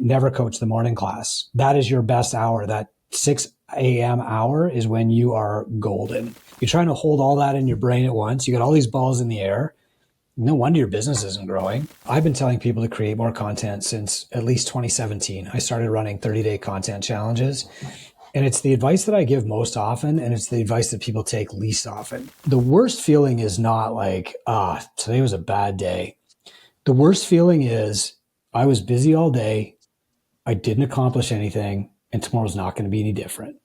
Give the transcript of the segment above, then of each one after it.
Never coach the morning class. That is your best hour. That 6 a.m. hour is when you are golden. You're trying to hold all that in your brain at once. You got all these balls in the air. No wonder your business isn't growing. I've been telling people to create more content since at least 2017. I started running 30-day content challenges. And it's the advice that I give most often, and it's the advice that people take least often. The worst feeling is not like, today was a bad day. The worst feeling is I was busy all day. I didn't accomplish anything, and tomorrow's not going to be any different.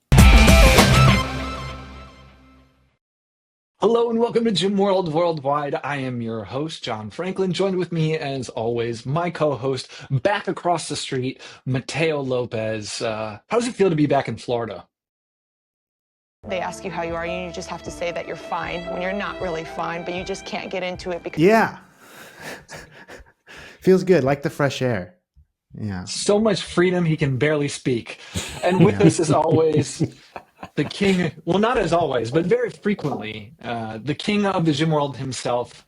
Hello and welcome to Gym World Worldwide. I am your host, John Franklin. Joined with me, as always, my co-host, back across the street, Mateo Lopez. How does it feel to be back in Florida? They ask you how you are, and you just have to say that you're fine when you're not really fine, but you just can't get into it because... Yeah. Feels good, like the fresh air. Yeah. So much freedom, he can barely speak. And with us, as always, the king, well, not as always, but very frequently, the king of the gym world himself,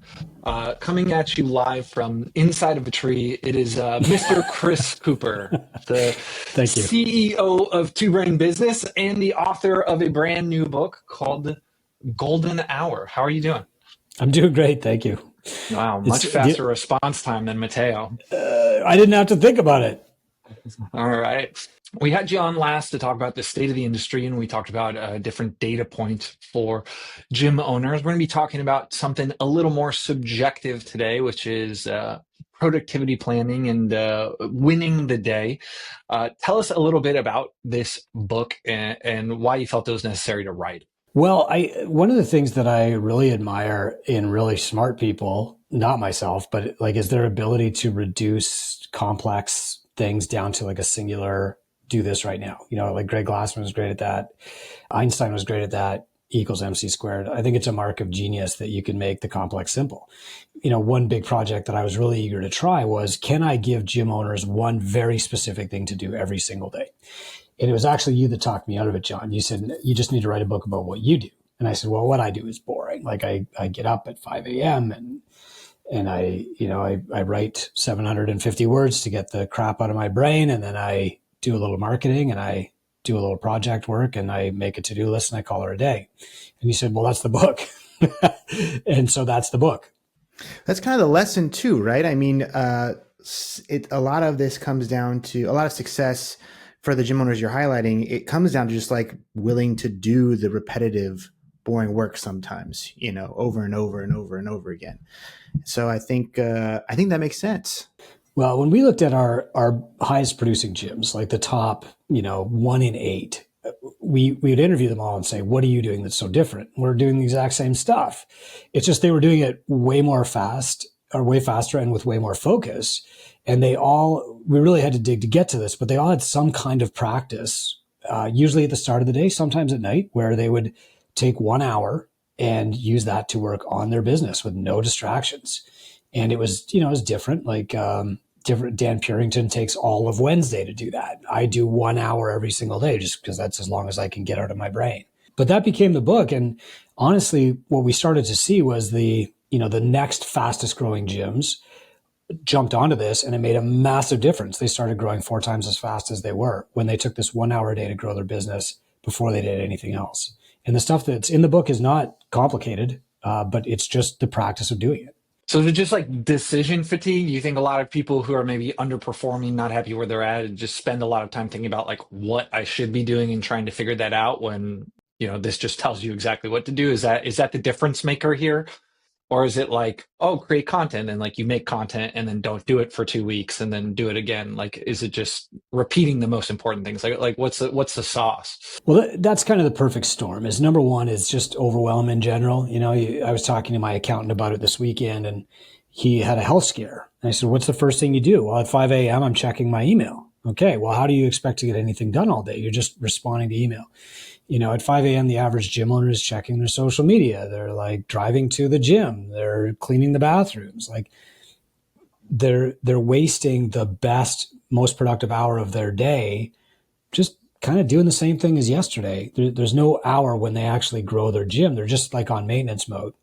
coming at you live from inside of a tree. It is Mr. Chris Cooper, the CEO of Two Brain Business and the author of a brand new book called Golden Hour. How are you doing? I'm doing great, thank you. Wow, much faster response time than Mateo. I didn't have to think about it. All right. We had you on last to talk about the state of the industry, and we talked about a different data point for gym owners. We're going to be talking about something a little more subjective today, which is productivity planning and winning the day. Tell us a little bit about this book and why you felt it was necessary to write. Well, one of the things that I really admire in really smart people, not myself, but like, is their ability to reduce complex things down to like a singular do this right now. You know, like Greg Glassman was great at that. Einstein was great at that. E equals MC squared. I think it's a mark of genius that you can make the complex simple. You know, one big project that I was really eager to try was, can I give gym owners one very specific thing to do every single day? And it was actually you that talked me out of it, John. You said, you just need to write a book about what you do. And I said, well, what I do is boring. Like I get up at 5 a.m. and I write 750 words to get the crap out of my brain. And then I do a little marketing and I do a little project work and I make a to-do list and I call her a day. And you said, well, that's the book. And so that's the book. That's kind of the lesson too, right? I mean, a lot of this comes down to a lot of success for the gym owners you're highlighting. It comes down to just like willing to do the repetitive, boring work sometimes, you know, over and over and over and over again. So I think that makes sense. Well, when we looked at our highest producing gyms, like the top, 1 in 8, we would interview them all and say, what are you doing that's so different? We're doing the exact same stuff. It's just they were doing it way faster and with way more focus. And we really had to dig to get to this, but they all had some kind of practice, usually at the start of the day, sometimes at night, where they would take 1 hour and use that to work on their business with no distractions. And it was, it was different. Like Dan Purington takes all of Wednesday to do that. I do 1 hour every single day just because that's as long as I can get out of my brain. But that became the book. And honestly, what we started to see was the next fastest growing gyms jumped onto this, and it made a massive difference. They started growing 4 times as fast as they were when they took this 1 hour a day to grow their business before they did anything else. And the stuff that's in the book is not complicated, but it's just the practice of doing it. So is it just like decision fatigue? You think a lot of people who are maybe underperforming, not happy where they're at, and just spend a lot of time thinking about like what I should be doing and trying to figure that out when, this just tells you exactly what to do? Is that the difference maker here? Or is it like, oh, create content and like you make content and then don't do it for 2 weeks and then do it again? Like, is it just repeating the most important things? Like what's the sauce? Well, that's kind of the perfect storm. Is number one is just overwhelm in general. I was talking to my accountant about it this weekend and he had a health scare. And I said, what's the first thing you do? Well, at 5 a.m., I'm checking my email. Okay, well, how do you expect to get anything done all day? You're just responding to email. At 5 a.m., the average gym owner is checking their social media. They're like driving to the gym. They're cleaning the bathrooms. Like they're wasting the best, most productive hour of their day just kind of doing the same thing as yesterday. There's no hour when they actually grow their gym. They're just like on maintenance mode.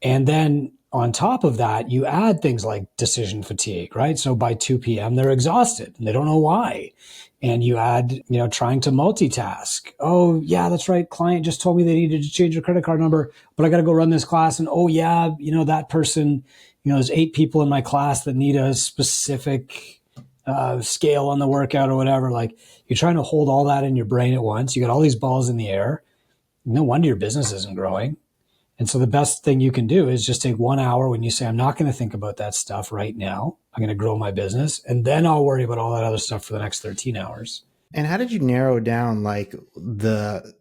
And then on top of that, you add things like decision fatigue, right? So by 2 p.m., they're exhausted and they don't know why. And you add, trying to multitask. Oh, yeah, that's right. Client just told me they needed to change their credit card number, but I got to go run this class. And oh, yeah, that person, there's 8 people in my class that need a specific scale on the workout or whatever. Like, you're trying to hold all that in your brain at once. You got all these balls in the air. No wonder your business isn't growing. And so the best thing you can do is just take 1 hour when you say, I'm not going to think about that stuff right now. I'm going to grow my business, and then I'll worry about all that other stuff for the next 13 hours. And how did you narrow down like the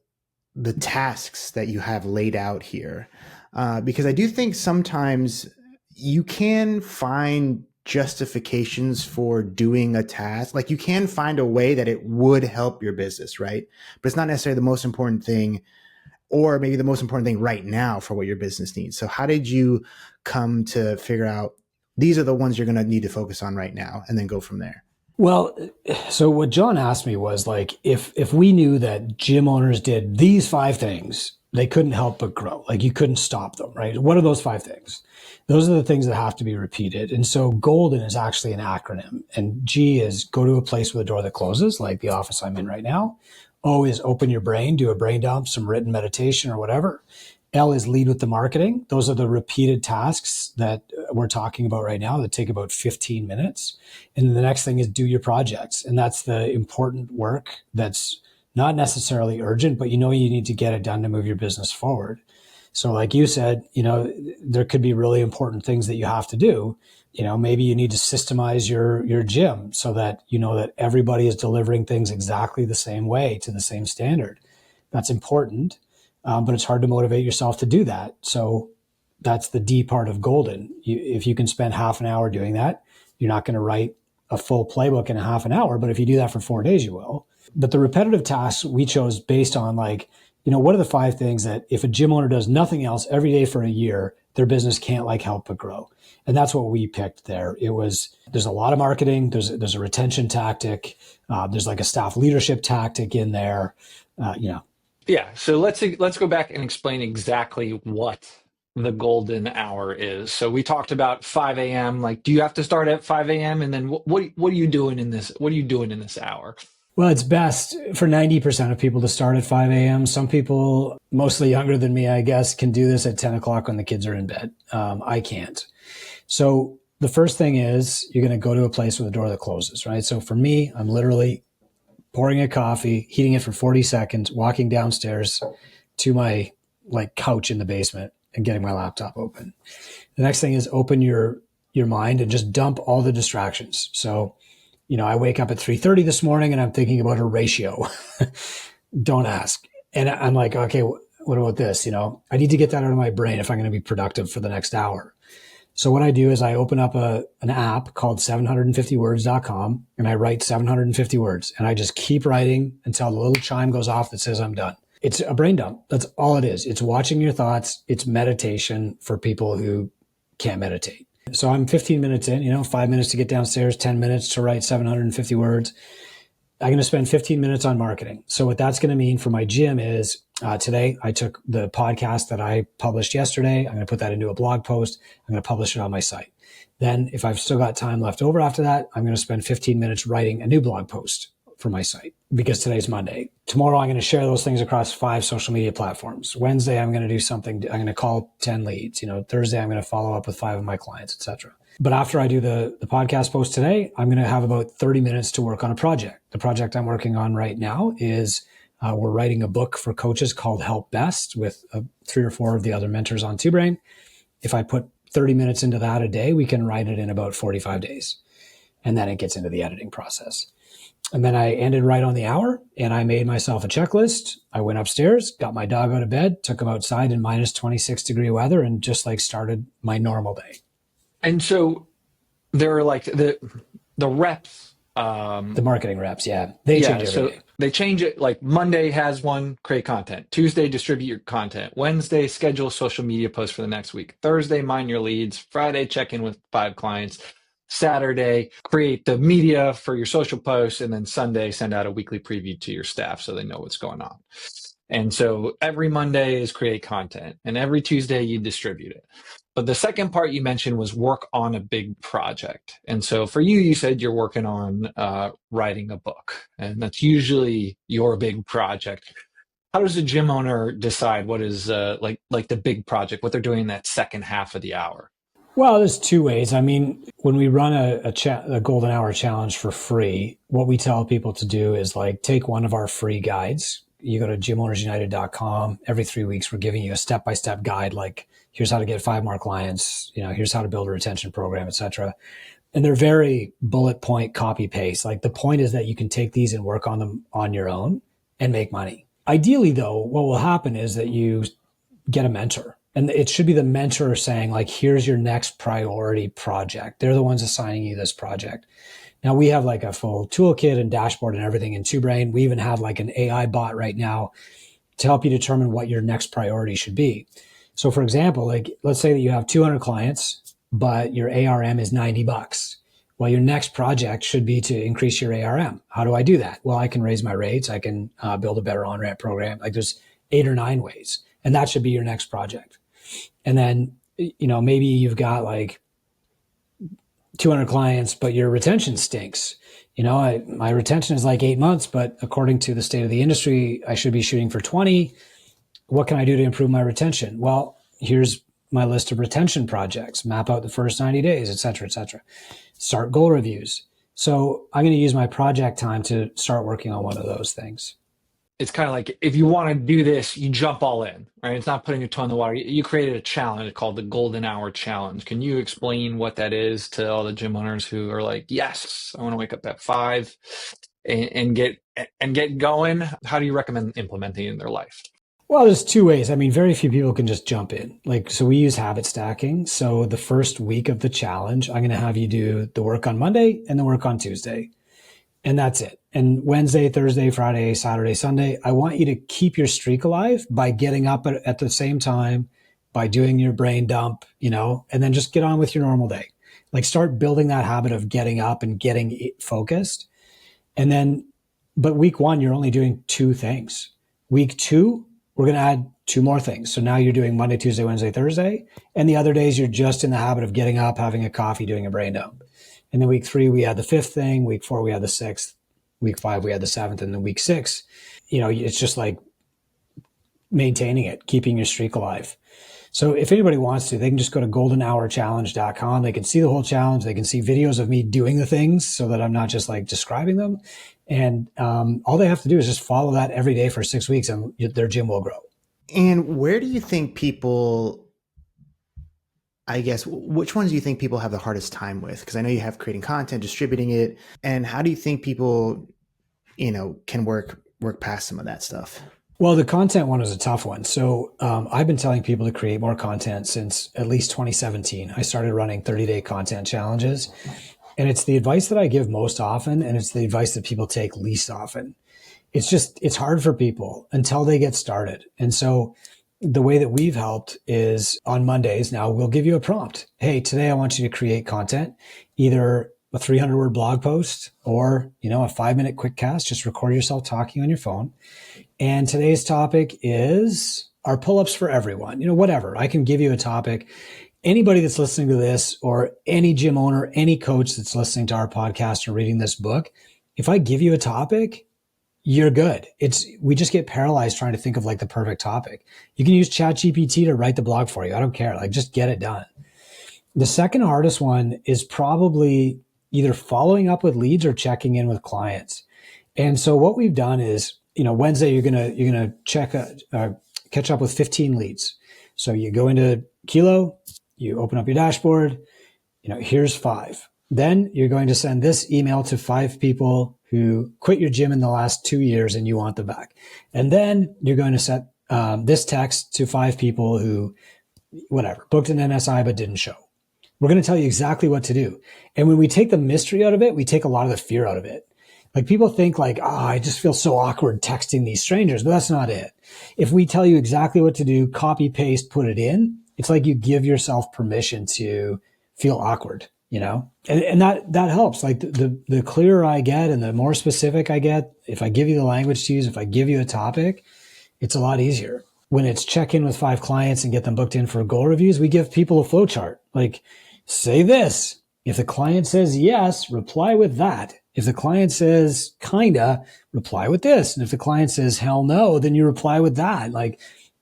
tasks that you have laid out here? Because I do think sometimes you can find justifications for doing a task. Like, you can find a way that it would help your business, right? But it's not necessarily the most important thing, or maybe the most important thing right now for what your business needs. So how did you come to figure out these are the ones you're going to need to focus on right now, and then go from there? Well, so what John asked me was, like, if we knew that gym owners did these 5 things, they couldn't help but grow. Like, you couldn't stop them, right? What are those 5 things? Those are the things that have to be repeated. And so GOLDEN is actually an acronym. And G is go to a place with a door that closes, like the office I'm in right now. O is open your brain, do a brain dump, some written meditation or whatever. L is lead with the marketing. Those are the repeated tasks that we're talking about right now that take about 15 minutes. And then the next thing is do your projects. And that's the important work that's not necessarily urgent, but you need to get it done to move your business forward. So like you said, there could be really important things that you have to do. Maybe you need to systemize your gym so that that everybody is delivering things exactly the same way to the same standard. That's important, but it's hard to motivate yourself to do that. So that's the D part of GOLDEN. If you can spend half an hour doing that, you're not going to write a full playbook in a half an hour, but if you do that for 4 days, you will. But the repetitive tasks we chose based on what are the 5 things that if a gym owner does nothing else every day for a year, their business can't help but grow. And that's what we picked there. There's a lot of marketing. There's a retention tactic. There's like a staff leadership tactic in there. Yeah. So let's go back and explain exactly what the golden hour is. So we talked about 5 a.m. Like, do you have to start at 5 a.m.? And then what are you doing in this? What are you doing in this hour? Well, it's best for 90% of people to start at 5 a.m. Some people, mostly younger than me, I guess, can do this at 10 o'clock when the kids are in bed. I can't. So the first thing is you're going to go to a place with a door that closes, right? So for me, I'm literally pouring a coffee, heating it for 40 seconds, walking downstairs to my couch in the basement and getting my laptop open. The next thing is open your mind and just dump all the distractions. So I wake up at 3:30 this morning and I'm thinking about a ratio. Don't ask. And I'm like, okay, what about this? I need to get that out of my brain if I'm going to be productive for the next hour. So what I do is I open up an app called 750words.com and I write 750 words and I just keep writing until the little chime goes off that says I'm done. It's a brain dump. That's all it is. It's watching your thoughts. It's meditation for people who can't meditate. So I'm 15 minutes in, 5 minutes to get downstairs, 10 minutes to write 750 words. I'm going to spend 15 minutes on marketing. So what that's going to mean for my gym is today I took the podcast that I published yesterday. I'm going to put that into a blog post. I'm going to publish it on my site. Then if I've still got time left over after that, I'm going to spend 15 minutes writing a new blog post for my site because today's Monday. Tomorrow, I'm going to share those things across 5 social media platforms. Wednesday, I'm going to do something. I'm going to call 10 leads. Thursday, I'm going to follow up with 5 of my clients, etc. But after I do the podcast post today, I'm going to have about 30 minutes to work on a project. The project I'm working on right now is we're writing a book for coaches called Help Best with 3 or 4 of the other mentors on TwoBrain. If I put 30 minutes into that a day, we can write it in about 45 days. And then it gets into the editing process. And then I ended right on the hour and I made myself a checklist. I went upstairs, got my dog out of bed, took him outside in minus 26-degree weather and just started my normal day. And so there are the reps. The marketing reps, yeah. They change every day. They change it. Like Monday has one, create content. Tuesday, distribute your content. Wednesday, schedule social media posts for the next week. Thursday, mind your leads. Friday, check in with 5 clients. Saturday, create the media for your social posts. And then Sunday, send out a weekly preview to your staff so they know what's going on. And so every Monday is create content. And every Tuesday, you distribute it. But the second part you mentioned was work on a big project. And so for you, you said you're working on writing a book, and that's usually your big project. How does a gym owner decide what is like the big project, what they're doing that second half of the hour? Well, there's two ways. I mean, when we run a golden hour challenge for free, what we tell people to do is like take one of our free guides. You go to gymownersunited.com. Every 3 weeks, we're giving you a step-by-step guide. Like, here's how to get 5 more clients. Here's how to build a retention program, etc. And they're very bullet point copy paste. Like, the point is that you can take these and work on them on your own and make money. Ideally, though, what will happen is that you get a mentor. And it should be the mentor saying, like, here's your next priority project. They're the ones assigning you this project. Now, we have like a full toolkit and dashboard and everything in TwoBrain. We even have like an AI bot right now to help you determine what your next priority should be. So for example, like, let's say that you have 200 clients, but your ARM is $90. Well, your next project should be to increase your ARM. How do I do that? Well, I can raise my rates. I can build a better on-ramp program. Like, there's 8 or 9 ways, and that should be your next project. And then, maybe you've got like 200 clients, but your retention stinks. My retention is like 8 months, but according to the state of the industry, I should be shooting for 20. What can I do to improve my retention? Well, here's my list of retention projects. Map out the first 90 days, et cetera, et cetera. Start goal reviews. So I'm going to use my project time to start working on one of those things. It's kind of like, if you want to do this, you jump all in, right? It's not putting your toe in the water. You created a challenge called the Golden Hour Challenge. Can you explain what that is to all the gym owners who are like, yes, I want to wake up at 5 and get going? How do you recommend implementing it in their life? Well, there's 2 ways. I mean, very few people can just jump in. So we use habit stacking. So the first week of the challenge, I'm going to have you do the work on Monday and the work on Tuesday. And that's it. And Wednesday, Thursday, Friday, Saturday, Sunday, I want you to keep your streak alive by getting up at the same time, by doing your brain dump, and then just get on with your normal day. Like, start building that habit of getting up and getting focused. And then, but week 1, you're only doing 2 things. Week 2, we're going to add 2 more things. So now you're doing Monday, Tuesday, Wednesday, Thursday. And the other days, you're just in the habit of getting up, having a coffee, doing a brain dump. And then week 3, we had the 5th thing. Week 4, we had the 6th. Week 5, we had the 7th. And then week 6, it's just like maintaining it, keeping your streak alive. So if anybody wants to, they can just go to goldenhourchallenge.com. They can see the whole challenge. They can see videos of me doing the things so that I'm not just like describing them. And all they have to do is just follow that every day for 6 weeks, and their gym will grow. And where do you think people, I guess, which ones do you think people have the hardest time with? Because I know you have creating content, distributing it. And how do you think people, can work past some of that stuff? Well, the content one is a tough one. So I've been telling people to create more content since at least 2017. I started running 30-day content challenges. And it's the advice that I give most often, and it's the advice that people take least often. It's hard for people until they get started. And so the way that we've helped is on Mondays now, we'll give you a prompt. Hey, today I want you to create content, either a 300-word blog post or, a 5-minute quick cast. Just record yourself talking on your phone. And today's topic is our pull-ups for everyone. Whatever. I can give you a topic. Anybody that's listening to this, or any gym owner, any coach that's listening to our podcast or reading this book, if I give you a topic, you're good. We just get paralyzed trying to think of like the perfect topic. You can use ChatGPT to write the blog for you. I don't care. Like, just get it done. The second hardest one is probably either following up with leads or checking in with clients. And so what we've done is, Wednesday, you're going to catch up with 15 leads. So you go into Kilo, you open up your dashboard, here's 5. Then you're going to send this email to 5 people who quit your gym in the last 2 years and you want them back. And then you're going to set this text to 5 people who, booked an NSI but didn't show. We're going to tell you exactly what to do. And when we take the mystery out of it, we take a lot of the fear out of it. Like, people think like, I just feel so awkward texting these strangers, but that's not it. If we tell you exactly what to do, copy, paste, put it in, it's like you give yourself permission to feel awkward, and that helps. Like, the clearer I get and the more specific I get, if I give you the language to use, if I give you a topic, it's a lot easier. when it's check in with 5 clients and get them booked in for goal reviews, we give people a flow chart. Like, say this. If the client says yes, reply with that. If the client says kinda, reply with this. And if the client says hell no, then you reply with that. Like,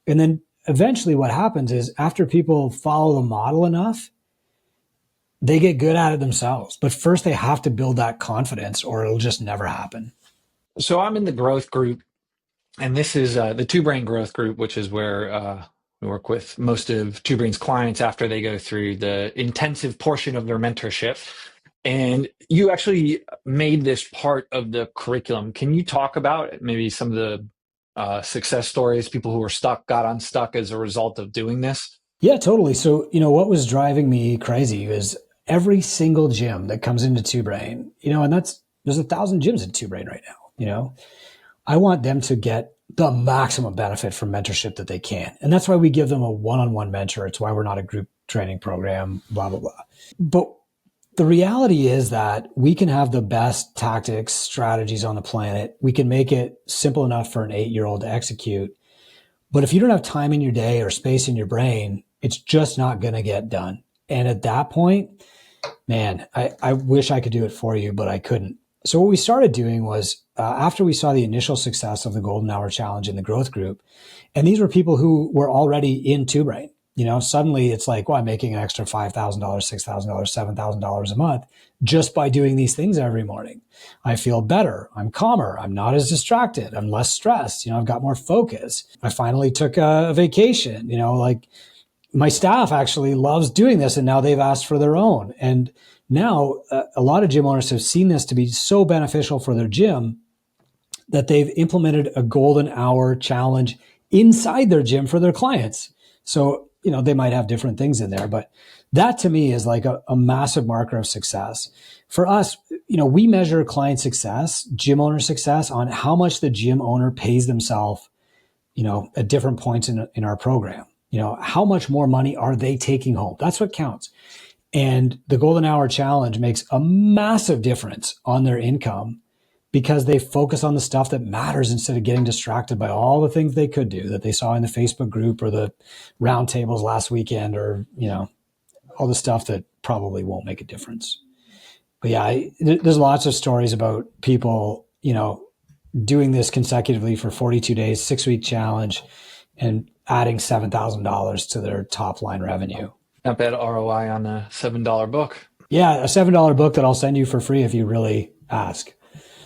and then eventually what happens is after people follow the model enough, they get good at it themselves. But first they have to build that confidence or it'll just never happen. So I'm in the growth group, and this is the Two Brain Growth Group, which is where we work with most of Two Brain's clients after they go through the intensive portion of their mentorship. And you actually made this part of the curriculum. Can you talk about maybe some of the success stories, people who were stuck, got unstuck as a result of doing this? Yeah, totally. So, what was driving me crazy was every single gym that comes into Two Brain, and there's 1,000 gyms in Two Brain right now, I want them to get the maximum benefit from mentorship that they can. And that's why we give them a one-on-one mentor. It's why we're not a group training program, blah, blah, blah. But the reality is that we can have the best tactics, strategies on the planet. We can make it simple enough for an 8-year-old to execute. But if you don't have time in your day or space in your brain, it's just not going to get done. And at that point, man, I wish I could do it for you, but I couldn't. So what we started doing was after we saw the initial success of the Golden Hour Challenge in the growth group, and these were people who were already in Two Brain. Suddenly it's like, well, I'm making an extra $5,000, $6,000, $7,000 a month just by doing these things every morning. I feel better. I'm calmer. I'm not as distracted. I'm less stressed. I've got more focus. I finally took a vacation. Like my staff actually loves doing this, and now they've asked for their own. And now a lot of gym owners have seen this to be so beneficial for their gym that they've implemented a Golden Hour Challenge inside their gym for their clients. So, they might have different things in there, but that to me is like a massive marker of success. For us, we measure client success, gym owner success on how much the gym owner pays themselves, at different points in our program. How much more money are they taking home? That's what counts. And the Golden Hour Challenge makes a massive difference on their income because they focus on the stuff that matters instead of getting distracted by all the things they could do that they saw in the Facebook group or the roundtables last weekend or, all the stuff that probably won't make a difference. But yeah, there's lots of stories about people, doing this consecutively for 42 days, 6-week challenge, and adding $7,000 to their top line revenue. Not bad ROI on a $7 book. Yeah, a $7 book that I'll send you for free if you really ask.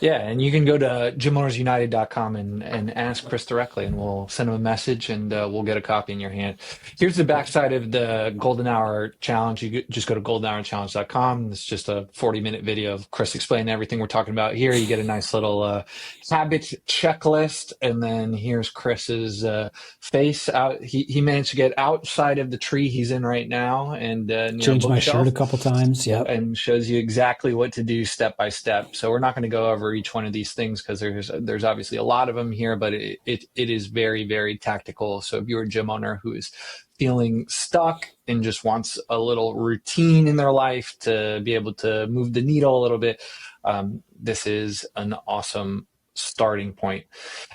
Yeah, and you can go to gymownersunited.com and ask Chris directly, and we'll send him a message, and we'll get a copy in your hand. Here's the backside of the Golden Hour Challenge. You just go to goldenhourchallenge.com. It's just a 40-minute video of Chris explaining everything we're talking about here. You get a nice little habit checklist, and then here's Chris's face. Out. He managed to get outside of the tree he's in right now, and changed my shirt a couple times. Yep. And shows you exactly what to do step by step. So we're not going to go over each one of these things because there's obviously a lot of them here, but it is very, very tactical. So if you're a gym owner who is feeling stuck and just wants a little routine in their life to be able to move the needle a little bit, this is an awesome starting point.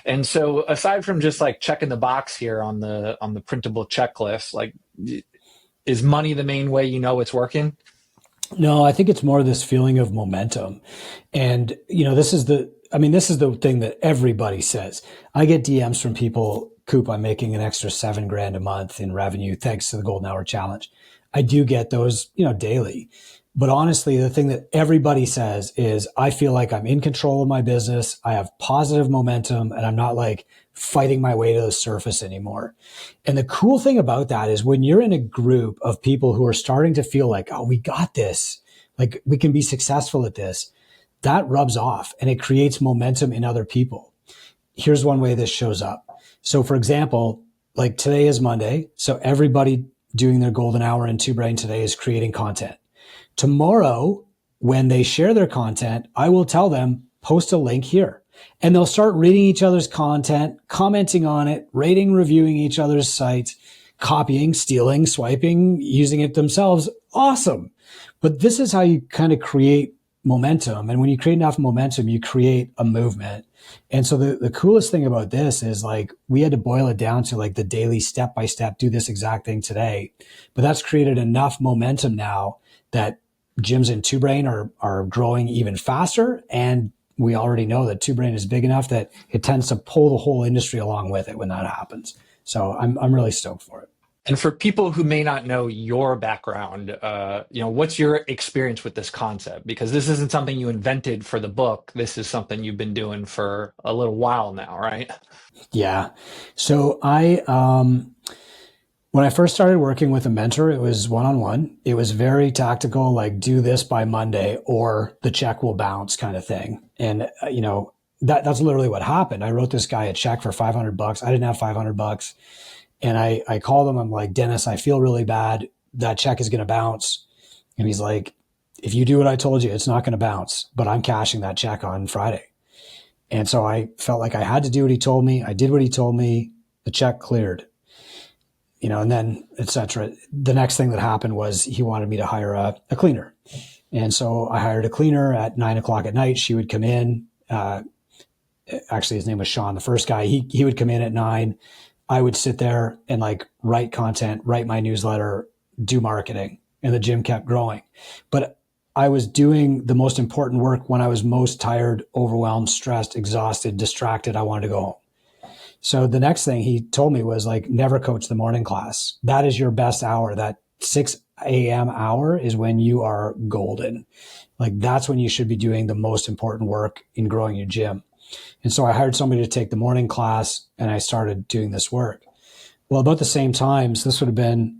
And so aside from just like checking the box here on the printable checklist, like, is money the main way it's working? No, I think it's more this feeling of momentum. And, this is the thing that everybody says. I get DMs from people, Coop, I'm making an extra $7,000 a month in revenue thanks to the Golden Hour Challenge. I do get those, daily. But honestly, the thing that everybody says is I feel like I'm in control of my business. I have positive momentum and I'm not like fighting my way to the surface anymore. And the cool thing about that is when you're in a group of people who are starting to feel like, oh, we got this, like we can be successful at this, that rubs off and it creates momentum in other people. Here's one way this shows up. So for example, like today is Monday. So everybody doing their Golden Hour in Two Brain today is creating content. Tomorrow, when they share their content, I will tell them, post a link here. And they'll start reading each other's content, commenting on it, rating, reviewing each other's sites, copying, stealing, swiping, using it themselves. Awesome. But this is how you kind of create momentum. And when you create enough momentum, you create a movement. And so the coolest thing about this is like, we had to boil it down to like the daily step by step, do this exact thing today. But that's created enough momentum now that gyms in Two Brain are growing even faster. And we already know that Two Brain is big enough that it tends to pull the whole industry along with it when that happens. So I'm really stoked for it. And for people who may not know your background, what's your experience with this concept? Because this isn't something you invented for the book. This is something you've been doing for a little while now, right? Yeah. So when I first started working with a mentor, it was one-on-one. It was very tactical, like do this by Monday or the check will bounce kind of thing. And, that's literally what happened. I wrote this guy a check for $500. I didn't have $500. And I called him. I'm like, Dennis, I feel really bad. That check is going to bounce. And he's like, if you do what I told you, it's not going to bounce, but I'm cashing that check on Friday. And so I felt like I had to do what he told me. I did what he told me. The check cleared, and then et cetera. The next thing that happened was he wanted me to hire a cleaner. And so I hired a cleaner at 9:00 at night. She would come in. Actually, his name was Sean, the first guy. He would come in at 9. I would sit there and like write content, write my newsletter, do marketing, and the gym kept growing. But I was doing the most important work when I was most tired, overwhelmed, stressed, exhausted, distracted. I wanted to go home. So the next thing he told me was like, never coach the morning class. That is your best hour. That 6 a.m. hour is when you are golden. Like that's when you should be doing the most important work in growing your gym. And so I hired somebody to take the morning class and I started doing this work. Well, about the same time, so this would have been,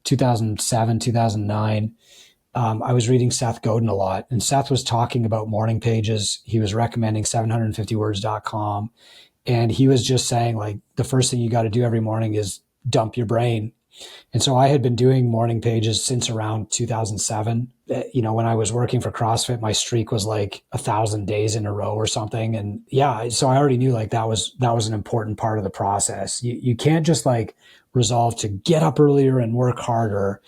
2007, 2009. I was reading Seth Godin a lot, and Seth was talking about morning pages. He was recommending 750words.com. And he was just saying like, the first thing you got to do every morning is dump your brain. And so I had been doing morning pages since around 2007. When I was working for CrossFit, my streak was like 1,000 days in a row or something. And yeah, so I already knew like that was an important part of the process. You can't just like resolve to get up earlier and work harder.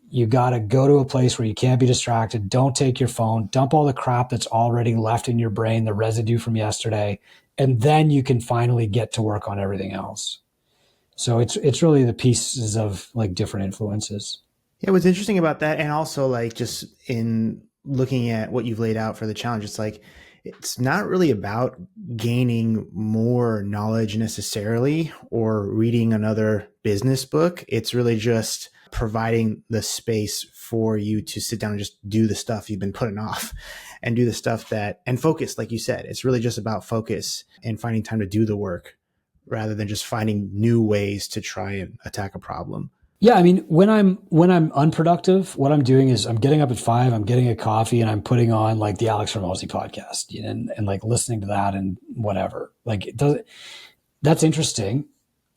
You got to go to a place where you can't be distracted. Don't take your phone, dump all the crap that's already left in your brain, the residue from yesterday. And then you can finally get to work on everything else. So it's really the pieces of like different influences. Yeah, what's interesting about that, and also like just in looking at what you've laid out for the challenge, it's like it's not really about gaining more knowledge necessarily or reading another business book. It's really just providing the space for you to sit down and just do the stuff you've been putting off and do the stuff and focus, like you said. It's really just about focus and finding time to do the work rather than just finding new ways to try and attack a problem. Yeah, I mean, when I'm unproductive, what I'm doing is I'm getting up at 5, I'm getting a coffee, and I'm putting on like the Alex Hormozi podcast, and like listening to that and whatever. Like that's interesting.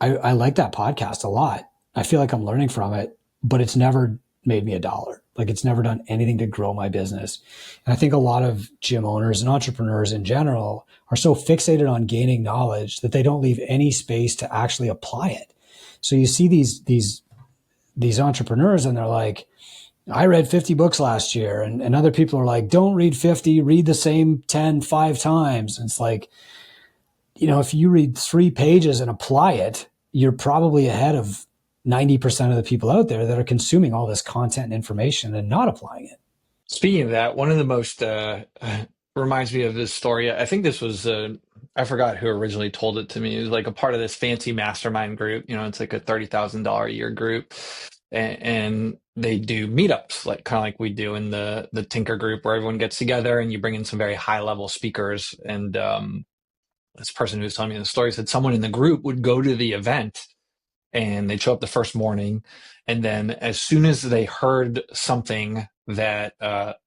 I like that podcast a lot. I feel like I'm learning from it, but it's never made me $1. Like it's never done anything to grow my business. And I think a lot of gym owners and entrepreneurs in general are so fixated on gaining knowledge that they don't leave any space to actually apply it. So you see these entrepreneurs and they're like, I read 50 books last year. And other people are like, don't read 50, read the same 10 5 times. And it's like, if you read 3 pages and apply it, you're probably ahead of 90% of the people out there that are consuming all this content and information and not applying it. Speaking of that, one of the most reminds me of this story. I think this was I forgot who originally told it to me. It was like a part of this fancy mastermind group. It's like a $30,000 a year group, and they do meetups, like kind of like we do in the Tinker group, where everyone gets together and you bring in some very high level speakers. And this person who was telling me the story said someone in the group would go to the event and they'd show up the first morning, and then as soon as they heard something that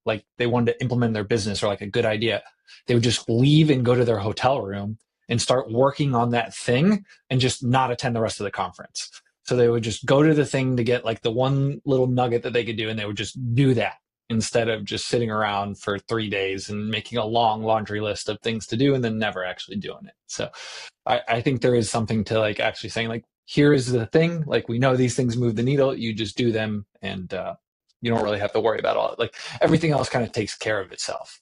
like they wanted to implement in their business or like a good idea, they would just leave and go to their hotel room and start working on that thing and just not attend the rest of the conference. So they would just go to the thing to get like the one little nugget that they could do, and they would just do that instead of just sitting around for 3 days and making a long laundry list of things to do and then never actually doing it. So I think there is something to like actually saying like, here is the thing, like we know these things move the needle, you just do them, and you don't really have to worry about all like everything else kind of takes care of itself.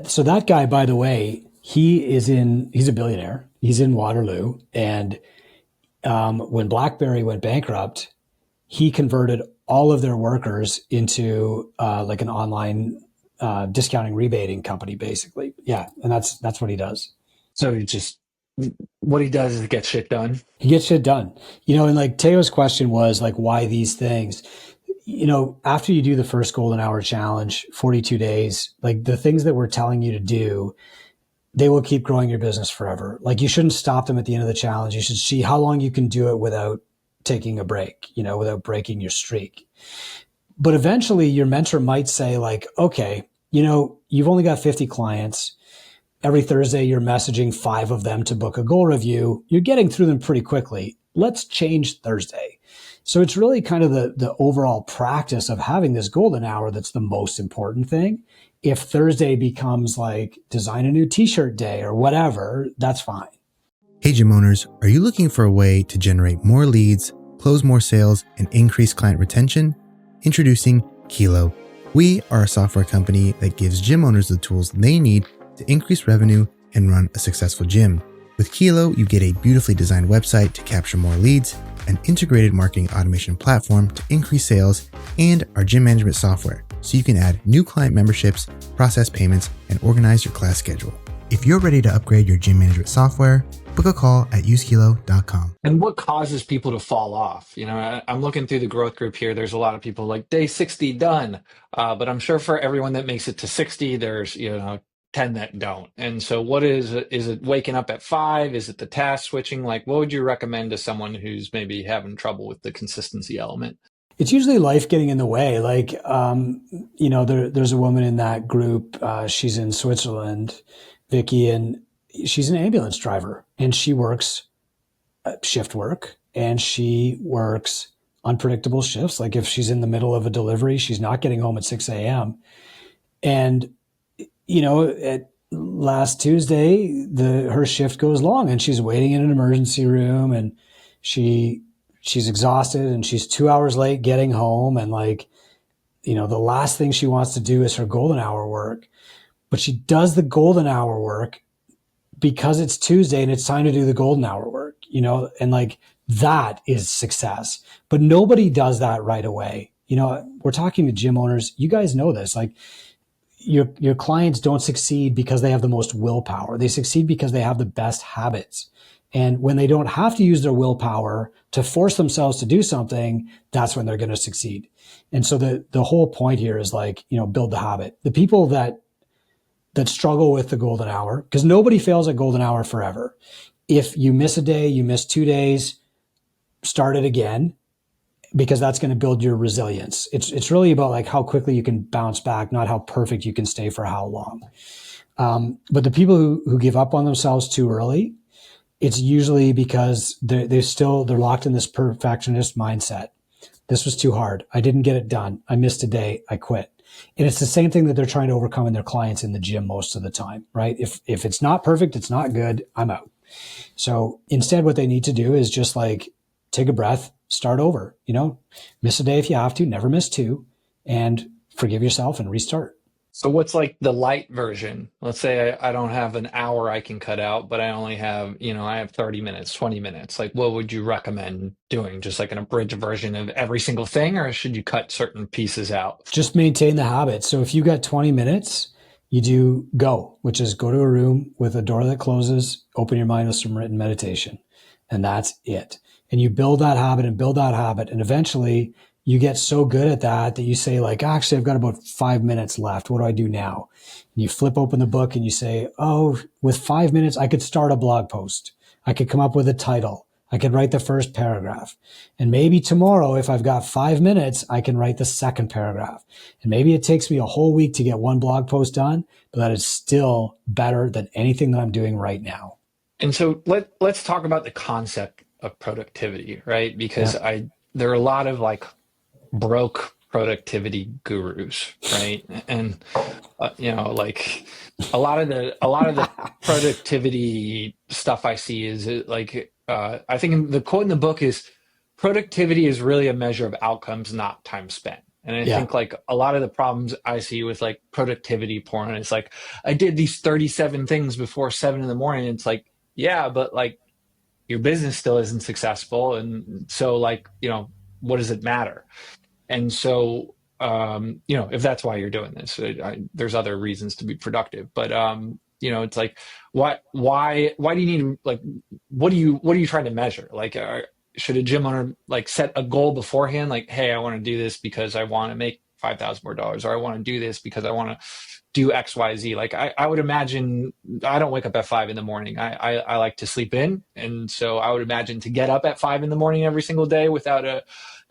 So that guy, by the way, he's a billionaire. He's in Waterloo. And when BlackBerry went bankrupt, he converted all of their workers into like an online discounting rebating company, basically. Yeah. And that's what he does. So what he does is get shit done. He gets shit done. And like Teo's question was like, why these things? After you do the first golden hour challenge, 42 days, like the things that we're telling you to do, they will keep growing your business forever. Like you shouldn't stop them at the end of the challenge. You should see how long you can do it without taking a break, without breaking your streak. But eventually your mentor might say like, okay, you've only got 50 clients. Every Thursday, you're messaging 5 of them to book a goal review. You're getting through them pretty quickly. Let's change Thursday. So it's really kind of the overall practice of having this golden hour that's the most important thing. If Thursday becomes like design a new t-shirt day or whatever, that's fine. Hey, gym owners, are you looking for a way to generate more leads, close more sales, and increase client retention? Introducing Kilo. We are a software company that gives gym owners the tools they need to increase revenue and run a successful gym. With Kilo, you get a beautifully designed website to capture more leads, an integrated marketing automation platform to increase sales, and our gym management software so you can add new client memberships, process payments, and organize your class schedule. If you're ready to upgrade your gym management software, book a call at usekilo.com. And what causes people to fall off? I'm looking through the growth group here. There's a lot of people like day 60 done. But I'm sure for everyone that makes it to 60, there's, 10 that don't. And so what is it waking up at 5? Is it the task switching? Like, what would you recommend to someone who's maybe having trouble with the consistency element? It's usually life getting in the way. Like, there's a woman in that group. She's in Switzerland, Vicky, and she's an ambulance driver and she works shift work and she works unpredictable shifts. Like if she's in the middle of a delivery, she's not getting home at 6 a.m. And at last Tuesday, her shift goes long and she's waiting in an emergency room and she's exhausted and she's 2 hours late getting home. And the last thing she wants to do is her golden hour work, but she does the golden hour work because it's Tuesday and it's time to do the golden hour work, and that is success, but nobody does that right away. We're talking to gym owners. You guys know this, your clients don't succeed because they have the most willpower. They succeed because they have the best habits. And when they don't have to use their willpower to force themselves to do something, that's when they're going to succeed. And so the whole point here is build the habit. The people that struggle with the golden hour, because nobody fails at golden hour forever. If you miss a day, you miss 2 days, start it again, because that's going to build your resilience. It's really about how quickly you can bounce back, not how perfect you can stay for how long. But the people who give up on themselves too early, it's usually because they're locked in this perfectionist mindset. This was too hard. I didn't get it done. I missed a day. I quit. And it's the same thing that they're trying to overcome in their clients in the gym most of the time, right? If it's not perfect, it's not good, I'm out. So instead, what they need to do is just take a breath, start over, miss a day if you have to, never miss 2, and forgive yourself and restart. So what's the light version? Let's say I don't have an hour I can cut out, but I only have, I have 30 minutes, 20 minutes. What would you recommend doing? Just an abridged version of every single thing, or should you cut certain pieces out? Just maintain the habit. So if you got 20 minutes, you do go, which is go to a room with a door that closes, open your mind with some written meditation. And that's it. And you build that habit and build that habit. And eventually you get so good at that you say actually, I've got about 5 minutes left. What do I do now? And you flip open the book and you say, with 5 minutes, I could start a blog post. I could come up with a title. I could write the first paragraph. And maybe tomorrow, if I've got 5 minutes, I can write the second paragraph. And maybe it takes me a whole week to get one blog post done, but that is still better than anything that I'm doing right now. And so let's talk about the concept of productivity, right? Because there are a lot of broke productivity gurus, right? And a lot of the productivity stuff I see is I think the quote in the book is productivity is really a measure of outcomes, not time spent, And I Yeah. think like a lot of the problems I see with like productivity porn is like, I did these 37 things before 7 in the morning. It's like, yeah, but like your business still isn't successful. And so like, what does it matter? And so, if that's why you're doing this, there's other reasons to be productive, but, it's like, why do you need, like, what are you trying to measure? Like, should a gym owner like set a goal beforehand? Like, hey, I want to do this because I want to make $5,000 more, or I want to do this because I want to do X, Y, Z. Like I would imagine I don't wake up at 5 in the morning. I like to sleep in. And so I would imagine to get up at 5 in the morning every single day without a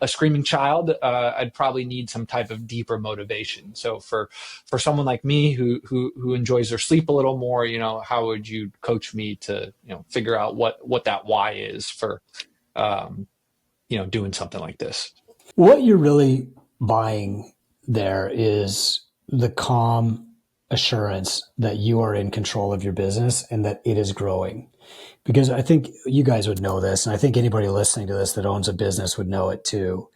screaming child, I'd probably need some type of deeper motivation. So for someone like me who enjoys their sleep a little more, how would you coach me to, figure out what that why is for, doing something like this? What you're really buying there is the calm assurance that you are in control of your business and that it is growing. Because I think you guys would know this, and I think anybody listening to this that owns a business would know it too.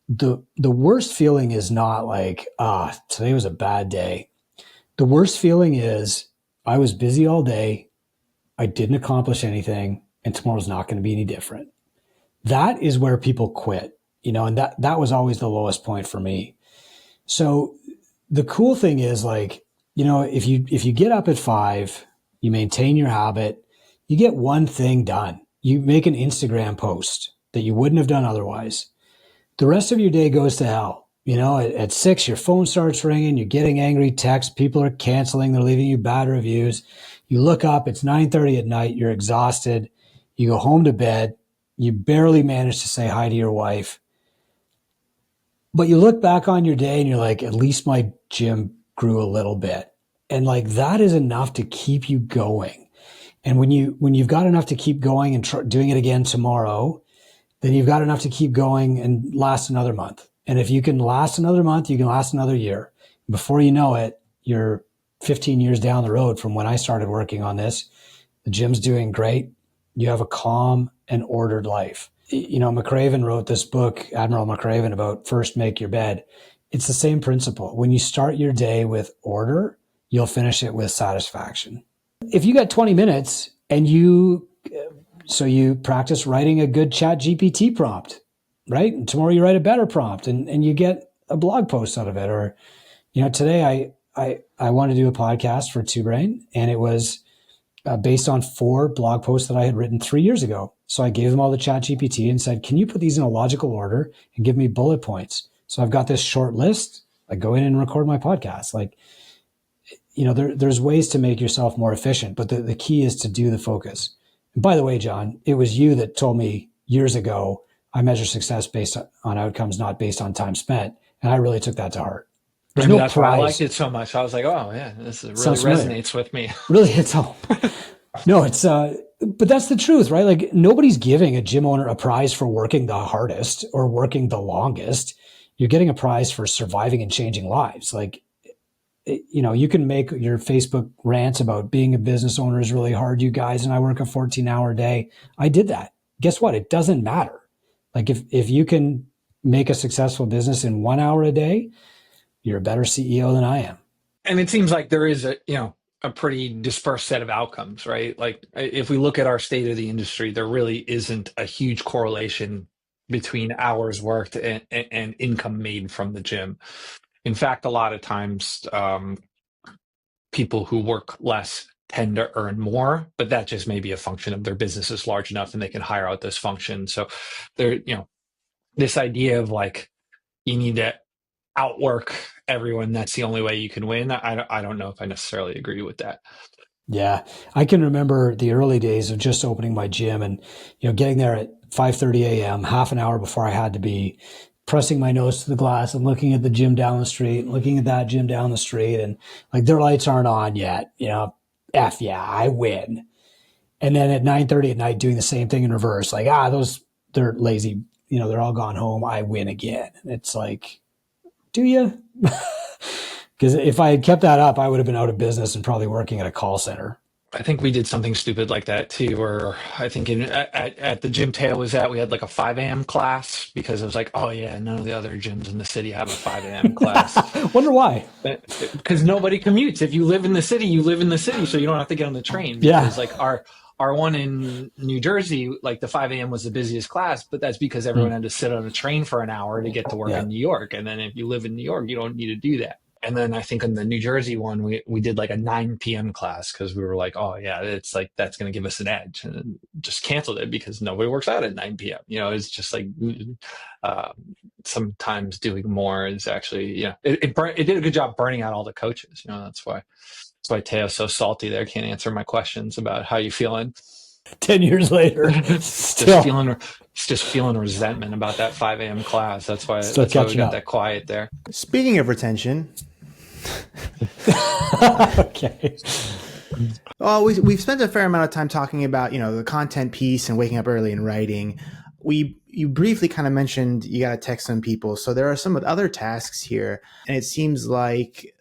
The worst feeling is not like, today was a bad day. The worst feeling is I was busy all day, I didn't accomplish anything, and tomorrow's not going to be any different. That is where people quit, and that was always the lowest point for me. So the cool thing is, like, if you get up at 5, you maintain your habit, you get one thing done. You make an Instagram post that you wouldn't have done otherwise. The rest of your day goes to hell. At 6, your phone starts ringing, you're getting angry texts, people are canceling, they're leaving you bad reviews. You look up, it's 9:30 at night, you're exhausted, you go home to bed, you barely manage to say hi to your wife. But you look back on your day and you're like, at least my gym grew a little bit. And like, that is enough to keep you going. And when you've got enough to keep going and doing it again tomorrow, then you've got enough to keep going and last another month. And if you can last another month, you can last another year. Before you know it, you're 15 years down the road from when I started working on this. The gym's doing great. You have a calm and ordered life. McRaven wrote this book, Admiral McRaven, about first make your bed. It's the same principle. When you start your day with order, you'll finish it with satisfaction. If you got 20 minutes and you practice writing a good ChatGPT prompt, right? And tomorrow you write a better prompt and you get a blog post out of it. Or, today I want to do a podcast for Two Brain, and it was based on 4 blog posts that I had written 3 years ago. So I gave them all the ChatGPT and said, can you put these in a logical order and give me bullet points? So I've got this short list. I go in and record my podcast. Like, there's ways to make yourself more efficient, but the key is to do the focus. And by the way, John, it was you that told me years ago, I measure success based on outcomes, not based on time spent. And I really took that to heart. There's no that's prize. why I liked it so much. I was like, oh yeah, this really resonates with me. Really hits home. No, it's, but that's the truth, right? Like, nobody's giving a gym owner a prize for working the hardest or working the longest. You're getting a prize for surviving and changing lives. Like, you can make your Facebook rants about being a business owner is really hard, you guys, and I work a 14-hour day. I did that. Guess what? It doesn't matter. Like, if you can make a successful business in 1 hour a day, you're a better CEO than I am. And it seems like there is a pretty dispersed set of outcomes, right? Like, if we look at our state of the industry, there really isn't a huge correlation between hours worked and income made from the gym. In fact, a lot of times, people who work less tend to earn more, but that just may be a function of their business is large enough and they can hire out this function. So there, this idea of like, you need to outwork everyone, that's the only way you can win. I don't know if I necessarily agree with that. Yeah. I can remember the early days of just opening my gym and, getting there at 5:30 a.m., half an hour before I had to be, pressing my nose to the glass and looking at the gym down the street, looking at that gym down the street, and like, their lights aren't on yet, F yeah, I win. And then at 9:30 at night, doing the same thing in reverse, like, they're lazy, they're all gone home, I win again. And it's like, do you? Because if I had kept that up, I would have been out of business and probably working at a call center. I think we did something stupid like that too, where I think at the gym Taylor was at, we had like a 5 a.m. class because it was like, oh yeah, none of the other gyms in the city have a 5 a.m. class. Wonder why? Because nobody commutes. If you live in the city, you live in the city, so you don't have to get on the train. Yeah. Because like our one in New Jersey, like the 5 a.m. was the busiest class, but that's because everyone had to sit on a train for an hour to get to work in New York. And then if you live in New York, you don't need to do that. And then I think in the New Jersey one, we did like a 9 p.m. class because we were like, oh yeah, it's like that's going to give us an edge, and then just canceled it because nobody works out at 9 p.m. You know, it's just like sometimes doing more is actually, it did a good job burning out all the coaches. You know, that's why Teo's so salty there. Can't answer my questions about how you feeling. 10 years later, just feeling resentment about that 5 a.m. class. That's why we got that quiet there. Speaking of retention. Okay. Well, we've spent a fair amount of time talking about, the content piece and waking up early and writing. You briefly kind of mentioned you got to text some people. So there are some other tasks here. And it seems like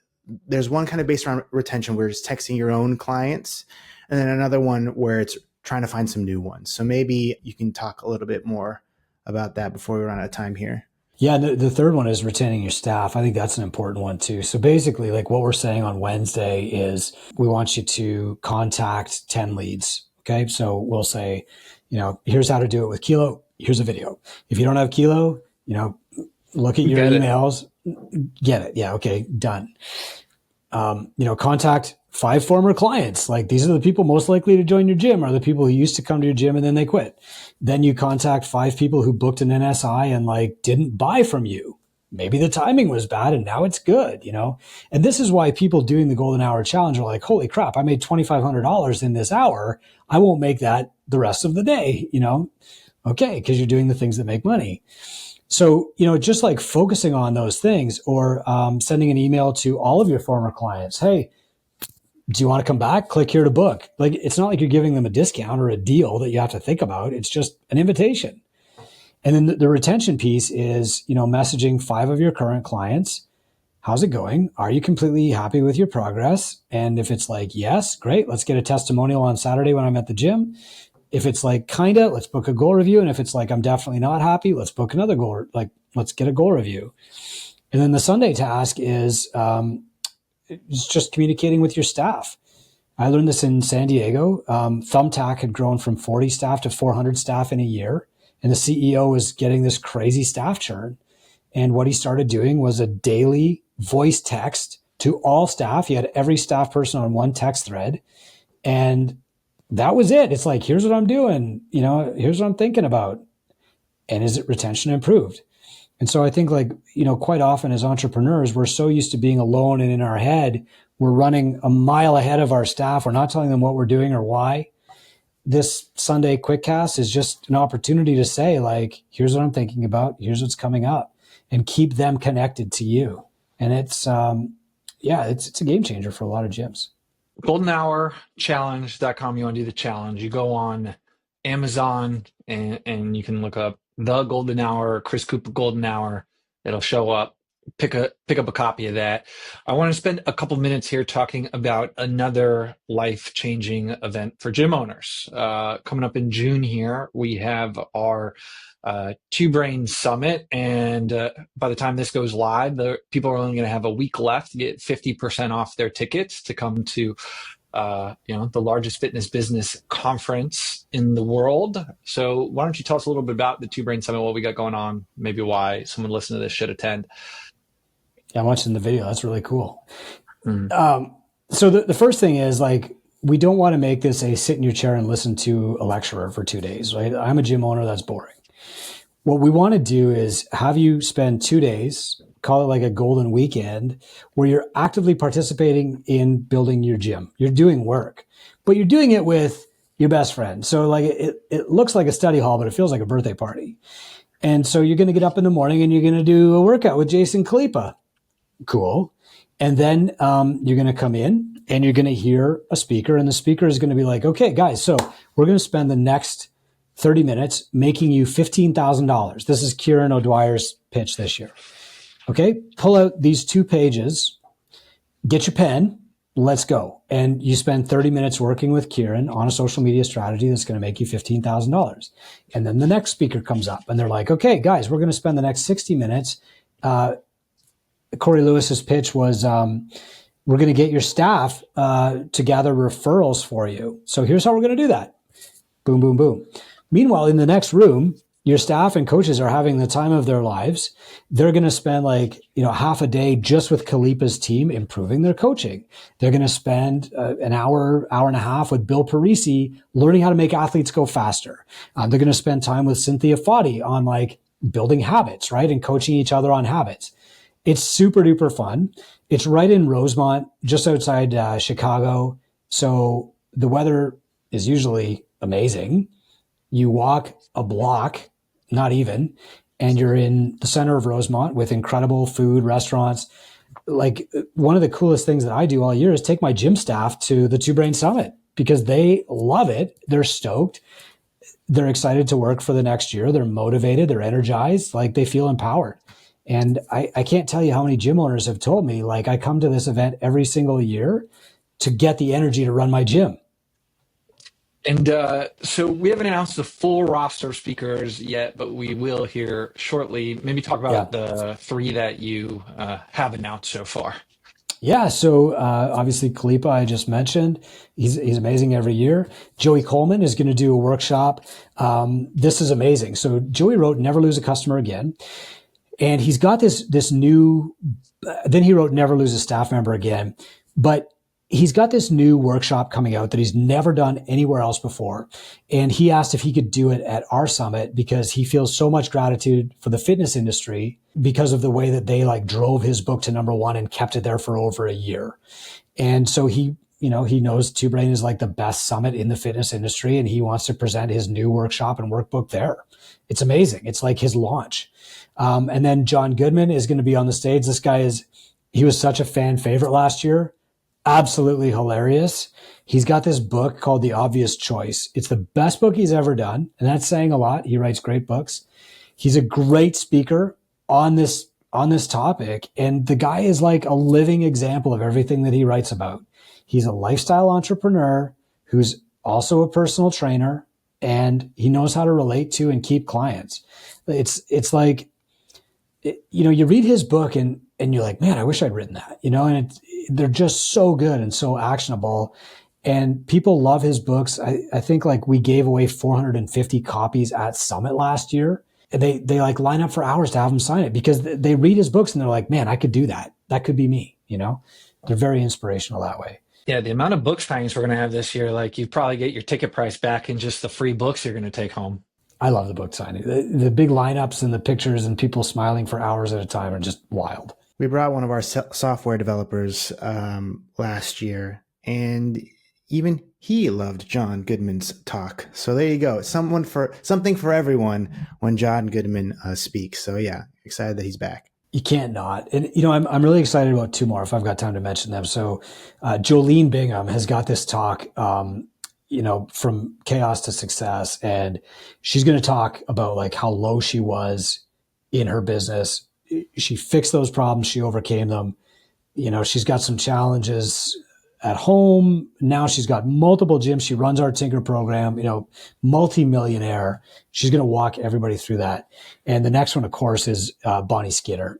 there's one kind of based around retention where it's texting your own clients, and then another one where it's trying to find some new ones. So maybe you can talk a little bit more about that before we run out of time here. Yeah, the third one is retaining your staff. I think that's an important one too. So basically, like what we're saying on Wednesday is we want you to contact 10 leads. Okay. So we'll say, here's how to do it with Kilo. Here's a video. If you don't have Kilo, look at your emails, get it. Yeah. Okay. Done. Contact 5 former clients. Like these are the people most likely to join your gym, are the people who used to come to your gym and then they quit. Then you contact 5 people who booked an NSI and like didn't buy from you. Maybe the timing was bad and now it's good, And this is why people doing the Golden Hour Challenge are like, holy crap, I made $2,500 in this hour. I won't make that the rest of the day, Okay, because you're doing the things that make money. So, just like focusing on those things, or sending an email to all of your former clients. Hey, do you want to come back? Click here to book. Like, it's not like you're giving them a discount or a deal that you have to think about. It's just an invitation. And then the retention piece is, messaging 5 of your current clients. How's it going? Are you completely happy with your progress? And if it's like, yes, great. Let's get a testimonial on Saturday when I'm at the gym. If it's like, kinda, let's book a goal review. And if it's like, I'm definitely not happy, let's book another goal. Like, let's get a goal review. And then the Sunday task is it's just communicating with your staff. I learned this in San Diego. Thumbtack had grown from 40 staff to 400 staff in a year. And the CEO was getting this crazy staff churn. And what he started doing was a daily voice text to all staff. He had every staff person on one text thread. And that was it. It's like, here's what I'm doing. Here's what I'm thinking about. And is it retention improved? And so I think quite often as entrepreneurs, we're so used to being alone and in our head, we're running a mile ahead of our staff. We're not telling them what we're doing or why. This Sunday Quickcast is just an opportunity to say, like, here's what I'm thinking about. Here's what's coming up, and keep them connected to you. And it's a game changer for a lot of gyms. GoldenHourChallenge.com. You want to do the challenge. You go on Amazon and you can look up The Golden Hour, Chris Cooper Golden Hour. It'll show up. Pick up a copy of that. I want to spend a couple minutes here talking about another life-changing event for gym owners. Coming up in June here, we have our Two Brain Summit, and by the time this goes live, the people are only going to have a week left to get 50% off their tickets to come to the largest fitness business conference in the world. So why don't you tell us a little bit about the Two Brain Summit, what we got going on, maybe why someone listening to this should attend. Yeah, I'm watching the video. That's really cool. So the first thing is, like, we don't want to make this a sit in your chair and listen to a lecturer for 2 days, right? I'm a gym owner. That's boring. What we want to do is have you spend 2 days, call it like a golden weekend, where you're actively participating in building your gym. You're doing work, but you're doing it with your best friend. So like it looks like a study hall, but it feels like a birthday party. And so you're going to get up in the morning and you're going to do a workout with Jason Kalipa. Cool. And then you're going to come in and you're going to hear a speaker, and the speaker is going to be like, okay, guys, so we're going to spend the next 30 minutes making you $15,000. This is Kieran O'Dwyer's pitch this year. Okay. Pull out these 2 pages, get your pen, let's go. And you spend 30 minutes working with Kieran on a social media strategy that's going to make you $15,000. And then the next speaker comes up and they're like, okay, guys, we're going to spend the next 60 minutes. Corey Lewis's pitch was, we're going to get your staff to gather referrals for you. So here's how we're going to do that. Boom, boom, boom. Meanwhile, in the next room, your staff and coaches are having the time of their lives. They're going to spend half a day just with Khalipa's team improving their coaching. They're going to spend an hour and a half with Bill Parisi learning how to make athletes go faster. They're going to spend time with Cynthia Foddy on building habits, right? And coaching each other on habits. It's super duper fun. It's right in Rosemont, just outside Chicago. So the weather is usually amazing. You walk a block, not even, and you're in the center of Rosemont with incredible food, restaurants. One of the coolest things that I do all year is take my gym staff to the Two Brain Summit because they love it. They're stoked. They're excited to work for the next year. They're motivated. They're energized. They feel empowered. And I can't tell you how many gym owners have told me, I come to this event every single year to get the energy to run my gym. And so we haven't announced the full roster of speakers yet, but we will here shortly. Maybe talk about the 3 that you have announced so far. Yeah, so obviously Khalipa, I just mentioned, he's amazing every year. Joey Coleman is going to do a workshop. This is amazing. So Joey wrote Never Lose a Customer Again. And he's got this new, then he wrote Never Lose a Staff Member Again. But he's got this new workshop coming out that he's never done anywhere else before. And he asked if he could do it at our summit because he feels so much gratitude for the fitness industry because of the way that they drove his book to #1 and kept it there for over a year. And so he knows Two Brain is the best summit in the fitness industry, and he wants to present his new workshop and workbook there. It's amazing. It's his launch. And then John Goodman is going to be on the stage. This guy he was such a fan favorite last year. Absolutely hilarious. He's got this book called The Obvious Choice. It's the best book he's ever done. And that's saying a lot. He writes great books. He's a great speaker on this topic. And the guy is a living example of everything that he writes about. He's a lifestyle entrepreneur who's also a personal trainer, and he knows how to relate to and keep clients. You read his book and you're like, man, I wish I'd written that, and they're just so good and so actionable. And people love his books. I think we gave away 450 copies at Summit last year. And they line up for hours to have him sign it because they read his books and they're like, man, I could do that. That could be me. They're very inspirational that way. Yeah, the amount of book signings we're going to have this year, you probably get your ticket price back in just the free books you're going to take home. I love the book signing. The big lineups and the pictures and people smiling for hours at a time are just wild. We brought one of our software developers last year, and even he loved John Goodman's talk. So there you go. Something for everyone when John Goodman speaks. So yeah, excited that he's back. You can't not. And, I'm really excited about 2 more if I've got time to mention them. So Jolene Bingham has got this talk, from chaos to success. And she's going to talk about how low she was in her business. She fixed those problems. She overcame them. She's got some challenges at home. Now she's got multiple gyms. She runs our Tinker program, multi-millionaire. She's going to walk everybody through that. And the next one, of course, is Bonnie Skinner.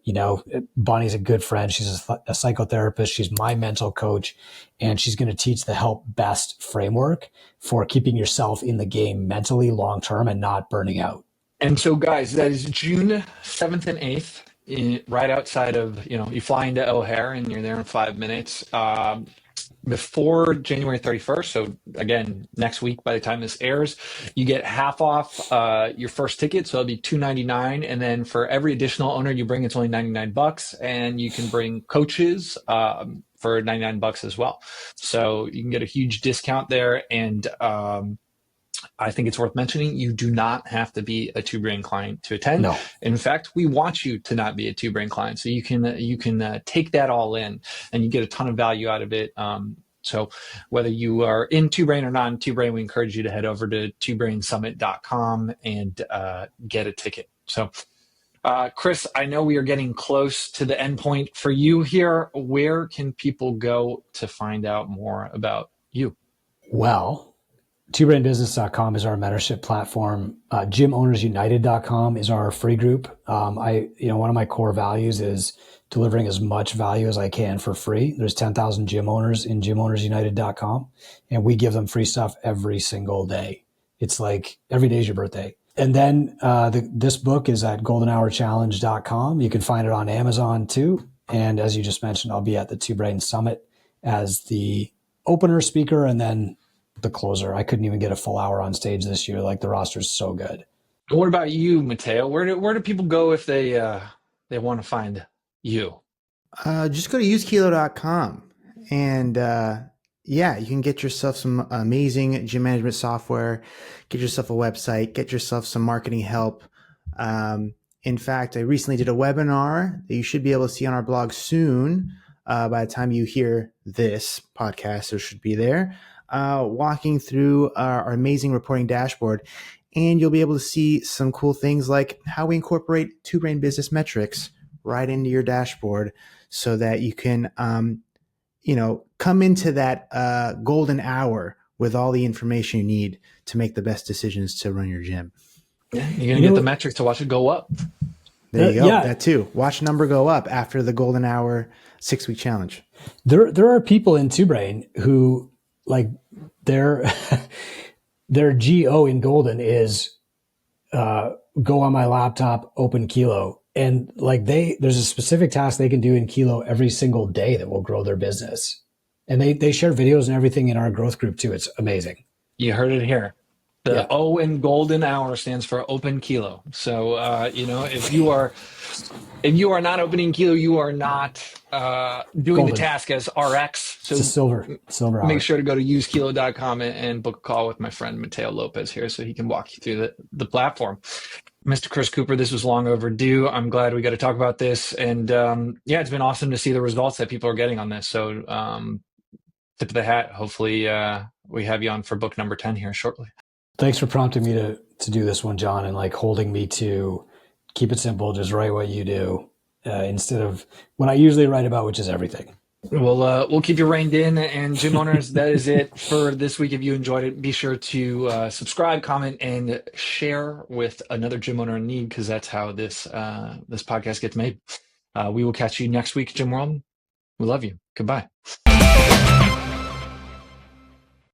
Bonnie's a good friend. She's a psychotherapist. She's my mental coach, and she's going to teach the Help Best framework for keeping yourself in the game mentally long-term and not burning out. And so, guys, that is June 7th and 8th. Right outside of, you fly into O'Hare and you're there in 5 minutes. Before January 31st, so again, next week by the time this airs, you get half off your first ticket, so it'll be $299, and then for every additional owner you bring, it's only $99, and you can bring coaches for $99 as well. So you can get a huge discount there, and I think it's worth mentioning, you do not have to be a Two Brain client to attend. No. In fact, we want you to not be a Two Brain client, so you can take that all in, and you get a ton of value out of it. So whether you are in Two Brain or not in Two Brain, we encourage you to head over to twobrainsummit.com and get a ticket. So Chris, I know we are getting close to the end point for you here. Where can people go to find out more about you? Well, twobrainbusiness.com is our mentorship platform. GymOwnersUnited.com is our free group. One of my core values is delivering as much value as I can for free. There's 10,000 gym owners in GymOwnersUnited.com, and we give them free stuff every single day. It's like every day is your birthday. And then this book is at goldenhourchallenge.com. You can find it on Amazon too. And as you just mentioned, I'll be at the Two Brain Summit as the opener speaker and then the closer. I couldn't even get a full hour on stage this year. Like, the roster's so good. What about you, Matteo? Where do people go if they want to find you? Just go to usekilo.com and you can get yourself some amazing gym management software, get yourself a website, get yourself some marketing help. In fact, I recently did a webinar that you should be able to see on our blog soon. By the time you hear this podcast, it should be there, walking through our amazing reporting dashboard. And you'll be able to see some cool things like how we incorporate Two Brain business metrics right into your dashboard so that you can come into that golden hour with all the information you need to make the best decisions to run your gym. Yeah, you're going to get the metrics to watch it go up. There you go. Yeah. That too. Watch number go up after the golden hour 6-week challenge. There are people in Two Brain who, like, their GO in Golden is go on my laptop, open Kilo. And like there's a specific task they can do in Kilo every single day that will grow their business. And they share videos and everything in our growth group too. It's amazing. You heard it here. The O in Golden Hour stands for Open Kilo. So if you are not opening Kilo, you are not doing Golden. the task as RX. So it's a silver hour. Make sure to go to usekilo.com and book a call with my friend Matteo Lopez here so he can walk you through the platform. Mr. Chris Cooper, this was long overdue. I'm glad we got to talk about this. And it's been awesome to see the results that people are getting on this. So tip of the hat. Hopefully we have you on for book number 10 here shortly. Thanks for prompting me to do this one, John, and like holding me to keep it simple, just write what you do instead of what I usually write about, which is everything. We'll keep you reined in. And gym owners, that is it for this week. If you enjoyed it, be sure to subscribe, comment, and share with another gym owner in need, because that's how this podcast gets made. We will catch you next week, Gym World. We love you. Goodbye.